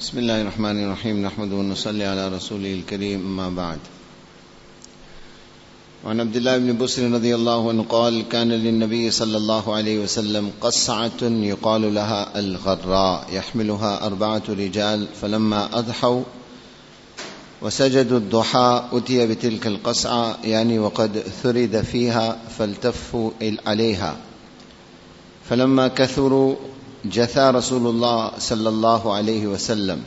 بسم الله الرحمن الرحيم نحمده ونصلي على رسوله الكريم أما بعد. وعن عبد الله بن بسر رضي الله عنه قال: كان للنبي صلى الله عليه وسلم قصعة يقال لها الغراء يحملها 4 رجال، فلما أضحوا وسجدوا الضحى أتي بتلك القصعة، يعني وقد ثرد فيها، فالتفوا عليها، فلما كثروا جثى رسول الله صلى الله عليه وسلم،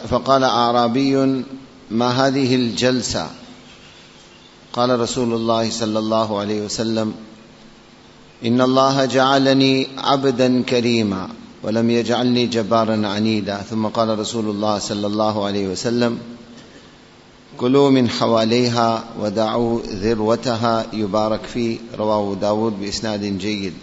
فقال أعرابي: ما هذه الجلسة؟ قال رسول الله صلى الله عليه وسلم: إن الله جعلني عبدا كريما ولم يجعلني جبارا عنيدا. ثم قال رسول الله صلى الله عليه وسلم: كلوا من حواليها ودعوا ذروتها يبارك فيه. رواه داود بإسناد جيد.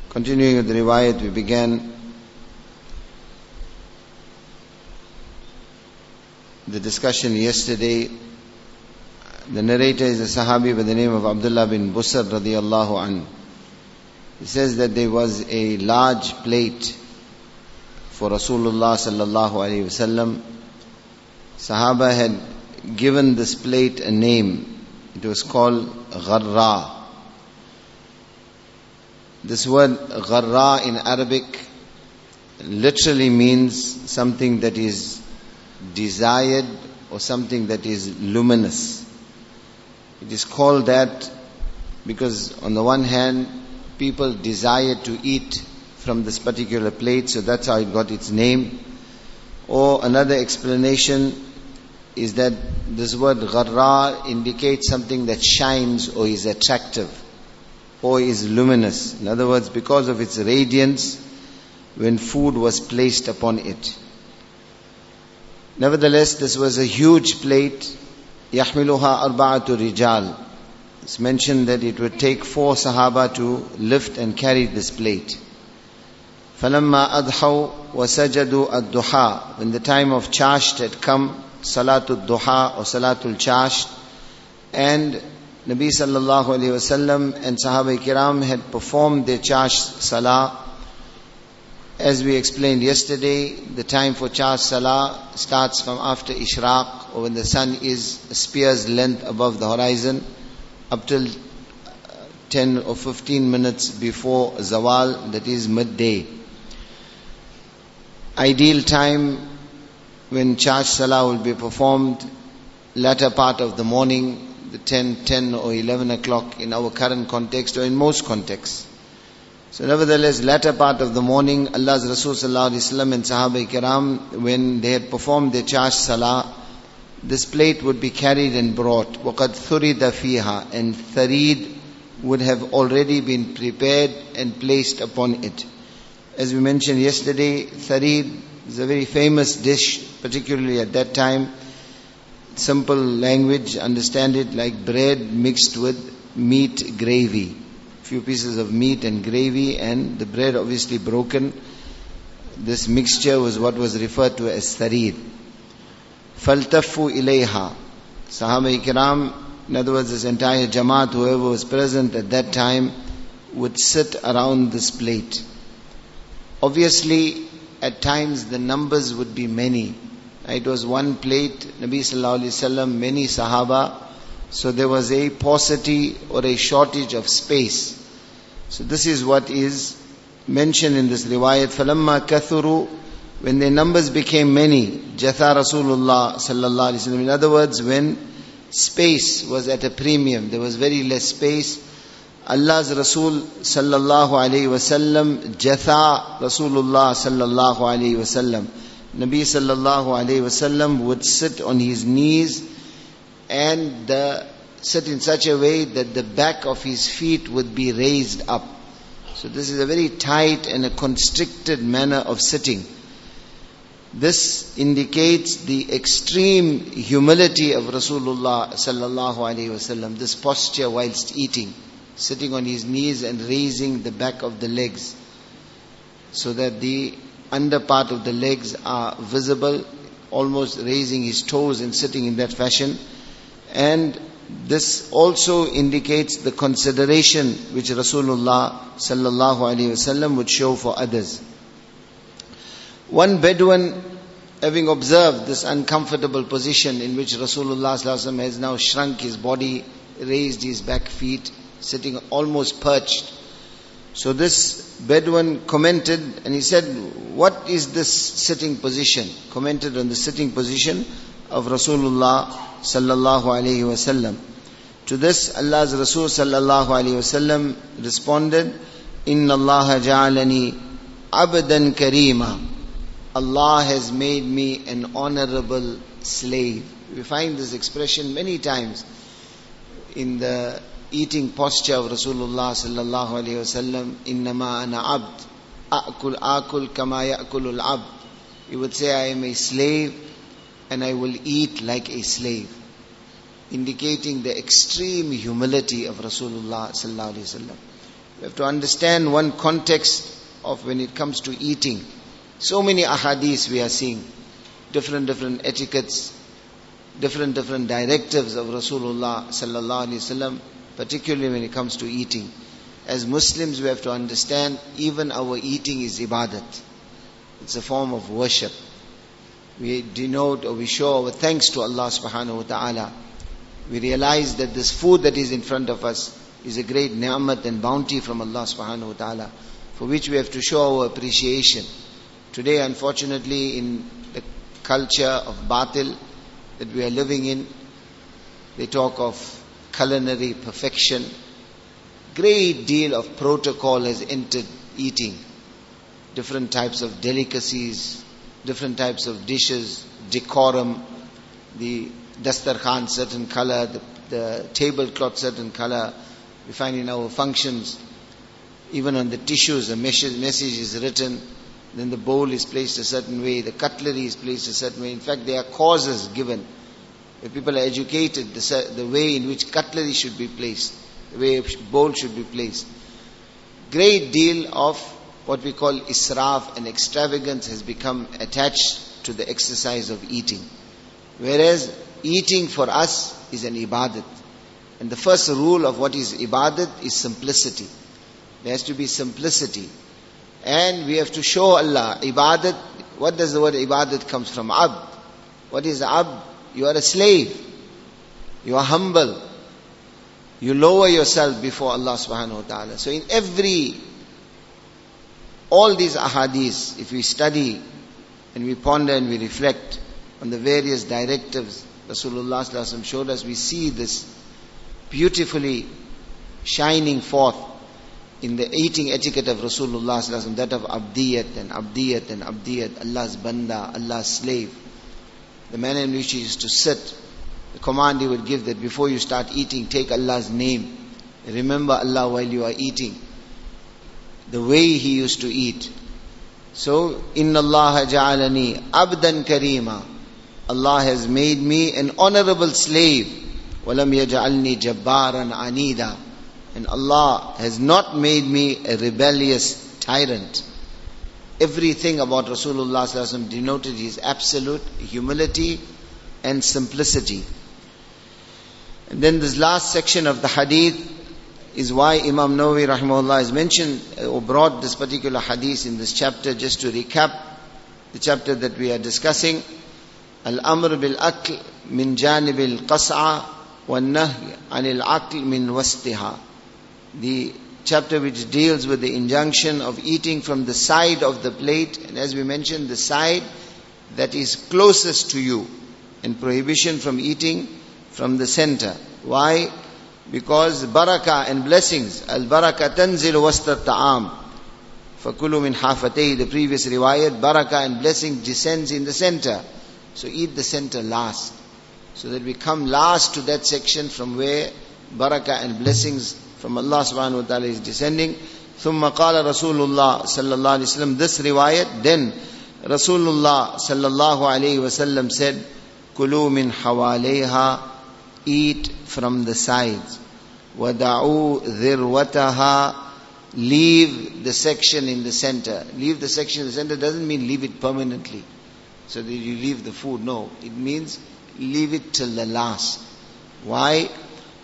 Continuing with the riwayat, we began the discussion yesterday. The narrator is a Sahabi by the name of Abdullah bin Busr radiyallahu anhu. He says that there was a large plate for Rasulullah sallallahu alayhi wasallam. Sahaba had given this plate a name. It was called Gharra. This word Gharra in Arabic literally means something that is desired or something that is luminous. It is called that because on the one hand people desire to eat from this particular plate, so that's how it got its name. Or another explanation is that this word Gharra indicates something that shines or is attractive or is luminous. In other words, because of its radiance when food was placed upon it. Nevertheless, this was a huge plate. يحملها 4 رجال. It's mentioned that it would take 4 Sahaba to lift and carry this plate. فَلَمَّا أَضْحَوْا وَسَجَدُوا الضُّحَى. When the time of Chasht had come, Salatul Duha or Salatul Chasht, and Nabi sallallahu alayhi wasallam and Sahaba Kiram had performed their Chasht Salah. As we explained yesterday, the time for Chasht Salah starts from after Ishraq, or when the sun is a spear's length above the horizon, up till 10 or 15 minutes before Zawal, that is midday. Ideal time when Chasht Salah will be performed, latter part of the morning, the 10 or 11 o'clock in our current context or in most contexts. So nevertheless, latter part of the morning, Allah's Rasul sallallahu alaihi wasallam and Sahaba Kiram, when they had performed their Chasht Salah, this plate would be carried and brought. وَقَدْ ثُرِدَ فِيهَا. And tharid would have already been prepared and placed upon it. As we mentioned yesterday, tharid is a very famous dish, particularly at that time. Simple language, understand it like bread mixed with meat gravy. Few pieces of meat and gravy, and the bread obviously broken. This mixture was what was referred to as tharid. فَالْتَفُّوا إِلَيْهَا. Sahaba Ikram, in other words this entire Jamaat, whoever was present at that time, would sit around this plate. Obviously, at times the numbers would be many. It was one plate, Nabi sallallahu alaihi wasallam, many Sahaba. So there was a paucity or a shortage of space. So this is what is mentioned in this riwayat. فَلَمَّا كَثُرُوا. When their numbers became many, Jatha Rasulullah sallallahu alaihi wasallam. In other words, when space was at a premium, there was very less space, Allah's Rasul sallallahu alaihi wasallam, Jatha Rasulullah sallallahu alaihi wasallam, Nabi sallallahu alaihi wasallam would sit on his knees and sit in such a way that the back of his feet would be raised up. So this is a very tight and a constricted manner of sitting. This indicates the extreme humility of Rasulullah sallallahu alaihi wasallam. This posture whilst eating, sitting on his knees and raising the back of the legs, so that the under part of the legs are visible, almost raising his toes and sitting in that fashion. And this also indicates the consideration which Rasulullah sallallahu alaihi wasallam would show for others. One Bedouin, having observed this uncomfortable position in which Rasulullah sallallahu alaihi wasallam has now shrunk his body, raised his back feet, sitting almost perched. So this Bedouin commented and he said, what is this sitting position? Commented on the sitting position of Rasulullah sallallahu alaihi wasallam. To this Allah's Rasul sallallahu alaihi wasallam responded, Inna Allah ja'alani abdan karima. Allah has made me an honorable slave. We find this expression many times in the eating posture of Rasulullah sallallahu alaihi wasallam. Innama ana abd, akul kama ya'kulul abd. He would say, I am a slave and I will eat like a slave, indicating the extreme humility of Rasulullah sallallahu alaihi wasallam. We have to understand one context of when it comes to eating. So many ahadith we are seeing, different etiquettes, different directives of Rasulullah sallallahu alaihi wasallam, particularly when it comes to eating. As Muslims, we have to understand even our eating is ibadat. It's a form of worship. We denote or we show our thanks to Allah subhanahu wa ta'ala. We realize that this food that is in front of us is a great ni'mat and bounty from Allah subhanahu wa ta'ala, for which we have to show our appreciation. Today, unfortunately, in the culture of batil that we are living in, they talk of culinary perfection. Great deal of protocol has entered eating. Different types of delicacies, different types of dishes, decorum, the dastarkhan certain color, the tablecloth certain color. We find in our functions, even on the tissues, a message is written, then the bowl is placed a certain way, the cutlery is placed a certain way. In fact, there are causes given. Where people are educated, the way in which cutlery should be placed, the way a bowl should be placed. Great deal of what we call israf and extravagance has become attached to the exercise of eating. Whereas eating for us is an ibadat. And the first rule of what is ibadat is simplicity. There has to be simplicity. And we have to show Allah. Ibadat, what does the word ibadat comes from? Abd. What is abd? You are a slave. You are humble. You lower yourself before Allah subhanahu wa ta'ala. So in all these ahadith, if we study and we ponder and we reflect on the various directives Rasulullah sallallahu alaihi wasallam showed us, we see this beautifully shining forth in the eating etiquette of Rasulullah sallallahu alaihi wasallam, that of abdiyat and abdiyat and abdiyat, Allah's banda, Allah's slave. The manner in which he used to sit, the command he would give that before you start eating, take Allah's name, remember Allah while you are eating. The way he used to eat. So, Inna Allah ja'alani abdan karima. Allah has made me an honorable slave. Walam yaj'alni jabbaran anida. And Allah has not made me a rebellious tyrant. Everything about Rasulullah sallallahu alaihi wasallam denoted his absolute humility and simplicity. And then this last section of the hadith is why Imam Nawawi rahimahullah has mentioned or brought this particular hadith in this chapter, just to recap the chapter that we are discussing. Al-amr bil-akl min janib al-qas'a wal-nahy anil akl min wastiha. The chapter which deals with the injunction of eating from the side of the plate, and as we mentioned, the side that is closest to you, and prohibition from eating from the center. Why? Because barakah and blessings, al-barakah tanzilu wasta ta'am, fakulu min hafatay, the previous riwayat, barakah and blessing descends in the center. So eat the center last, so that we come last to that section from where barakah and blessings from Allah subhanahu wa ta'ala is descending. ثم قال رسول الله صلى الله عليه وسلم, this riwayat, then Rasulullah sallallahu alayhi wasallam said, kulu min hawaliha, eat from the sides. وَدَعُوا ذِرْوَتَهَا, leave the section in the center. Leave the section in the center doesn't mean leave it permanently, so that you leave the food. No, it means leave it till the last. Why?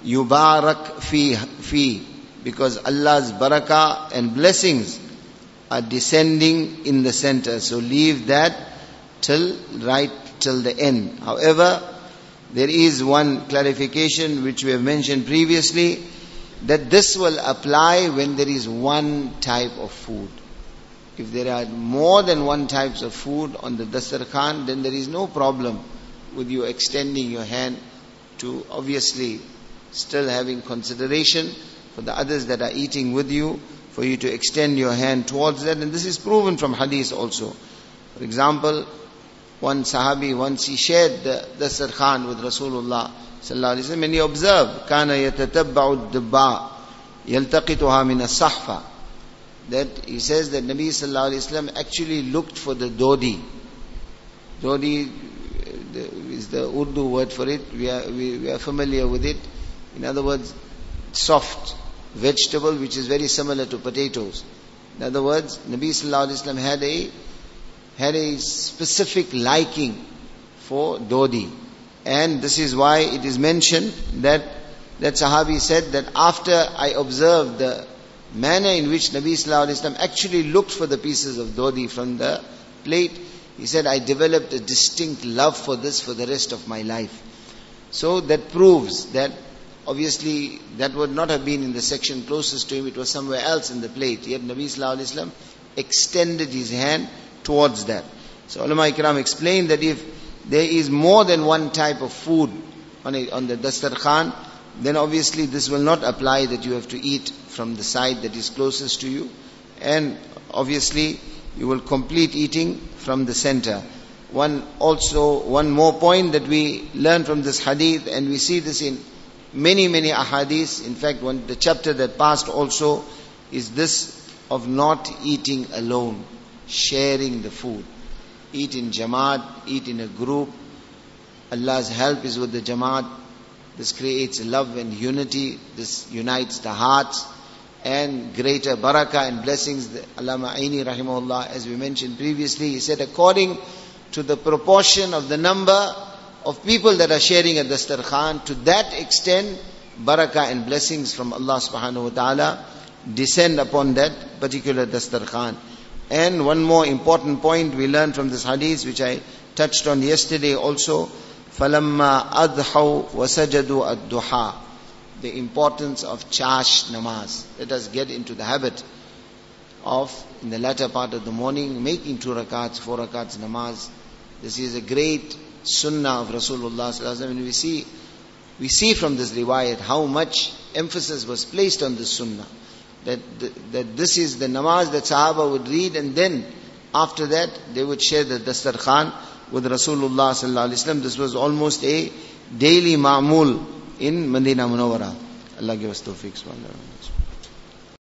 yubarak fi, because Allah's barakah and blessings are descending in the center. So leave that till the end. However, there is one clarification which we have mentioned previously, that this will apply when there is one type of food. If there are more than one types of food on the dastarkhan, then there is no problem with you extending your hand to, obviously still having consideration for the others that are eating with you, for you to extend your hand towards that. And this is proven from hadith also. For example, one sahabi, once he shared the dastarkhan with Rasulullah sallallahu alaihi wasallam, and he observed, kana yatatabba'u ad-dibba yaltaqituha min as-sahfa, that he says that Nabi sallallahu alaihi wasallam actually looked for the dodi. Dodi is the Urdu word for it. We are familiar with it. In other words, soft vegetable which is very similar to potatoes. In other words, Nabi sallallahu alaihi wasallam had a specific liking for dodi. And this is why it is mentioned that Sahabi said that after I observed the manner in which Nabi sallallahu alaihi wasallam actually looked for the pieces of dodi from the plate, he said, I developed a distinct love for this for the rest of my life. So that proves that obviously that would not have been in the section closest to him, it was somewhere else in the plate. Yet Nabi sallallahu alaihi wasallam extended his hand towards that. So ulama ikram explained that if there is more than one type of food on the dastarkhan, then obviously this will not apply that you have to eat from the side that is closest to you, and obviously you will complete eating from the center. One more point that we learn from this hadith, and we see this in many ahadiths. In fact, the chapter that passed also is this of not eating alone, sharing the food. Eat in jamaat, eat in a group. Allah's help is with the jamaat. This creates love and unity. This unites the hearts and greater barakah and blessings. Allama Aini rahimahullah, as we mentioned previously, he said according to the proportion of the number of people that are sharing a dastarkhan, to that extent barakah and blessings from Allah subhanahu wa ta'ala descend upon that particular dastarkhan. And one more important point we learned from this hadith, which I touched on yesterday also, فَلَمَّا أَضْحَوْا وَسَجَدُوا الدُّحَى, the importance of chash namaz. Let us get into the habit of, in the latter part of the morning, making 2 rakats, 4 rakats namaz. This is a great sunnah of Rasulullah sallallahu alaihi wasallam. We see from this riwayat how much emphasis was placed on this sunnah. That this is the namaz that Sahaba would read, and then after that they would share the dastarkhan with Rasulullah sallallahu alaihi wasallam. This was almost a daily ma'mul in Madinah Munawwara. Allah give us tawfiq.